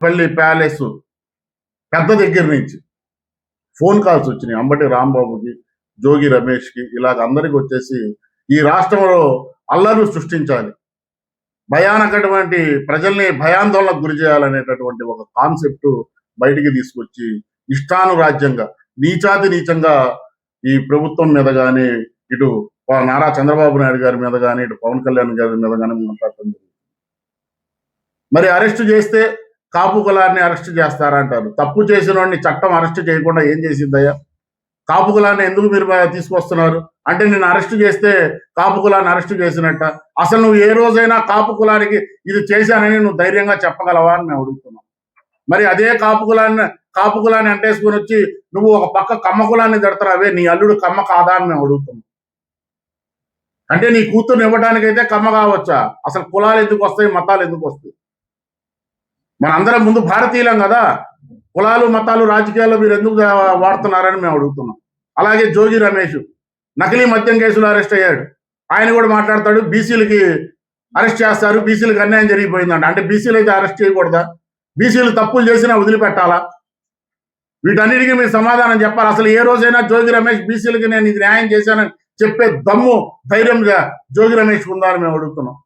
పల్లి ప్యాలెస్ పెద్ద దగ్గర నుంచి ఫోన్ కాల్స్ వచ్చినాయి. అంబటి రాంబాబుకి, జోగి రమేష్కి, ఇలాగ అందరికి వచ్చేసి ఈ రాష్ట్రంలో అల్లర్లు సృష్టించాలి, భయానకటువంటి ప్రజల్ని భయాందోళనకు గురి చేయాలనేటటువంటి ఒక కాన్సెప్ట్ బయటికి తీసుకొచ్చి ఇష్టానురాజ్యంగా నీచాతి నీచంగా ఈ ప్రభుత్వం మీద కానీ, ఇటు నారా చంద్రబాబు నాయుడు గారి మీద కానీ, ఇటు పవన్ కళ్యాణ్ గారి మీద కానీ మాట్లాడుతుంది. మరి అరెస్ట్ చేస్తే కాపు కులాన్ని అరెస్ట్ చేస్తారంటారు. తప్పు చేసిన వాడిని చట్టం అరెస్ట్ చేయకుండా ఏం చేసిందయ్యా? కాపు కులాన్ని ఎందుకు మీరు తీసుకొస్తున్నారు అంటే, నేను అరెస్ట్ చేస్తే కాపు కులాన్ని అరెస్ట్ చేసినట్ట? అసలు నువ్వు ఏ రోజైనా కాపు కులానికి ఇది చేశానని నువ్వు ధైర్యంగా చెప్పగలవా అని మేము అడుగుతున్నాం. మరి అదే కాపు కులాన్ని అంటేసుకొని వచ్చి నువ్వు ఒక పక్క కమ్మ కులాన్ని తిడతావే, నీ అల్లుడు కమ్మ కాదా అని మేము అడుగుతున్నాం. అంటే నీ కూతుర్ని ఇవ్వడానికైతే కమ్మ కావచ్చా? అసలు కులాలు ఎందుకు వస్తాయి, మతాలు ఎందుకు వస్తాయి? మనందరం ముందు భారతీయులం కదా, కులాలు మతాలు రాజకీయాల్లో మీరు ఎందుకు వాడుతున్నారని మేము అడుగుతున్నాం. అలాగే జోగి రమేష్ నకిలీ మద్యం కేసులో అరెస్ట్ అయ్యాడు. ఆయన కూడా మాట్లాడతాడు, బీసీలకి అరెస్ట్ చేస్తారు, బీసీలకు అన్యాయం జరిగిపోయిందంట. అంటే బీసీలు అయితే అరెస్ట్ చేయకూడదా? బీసీలు తప్పులు చేసినా వదిలిపెట్టాలా? వీటన్నిటికీ మీరు సమాధానం చెప్పాలి. అసలు ఏ రోజైనా జోగి రమేష్ బీసీలకి నేను ఇది న్యాయం చేశానని చెప్పే దమ్ము, ధైర్యం జోగి రమేష్ ఉందా అని మేము అడుగుతున్నాం.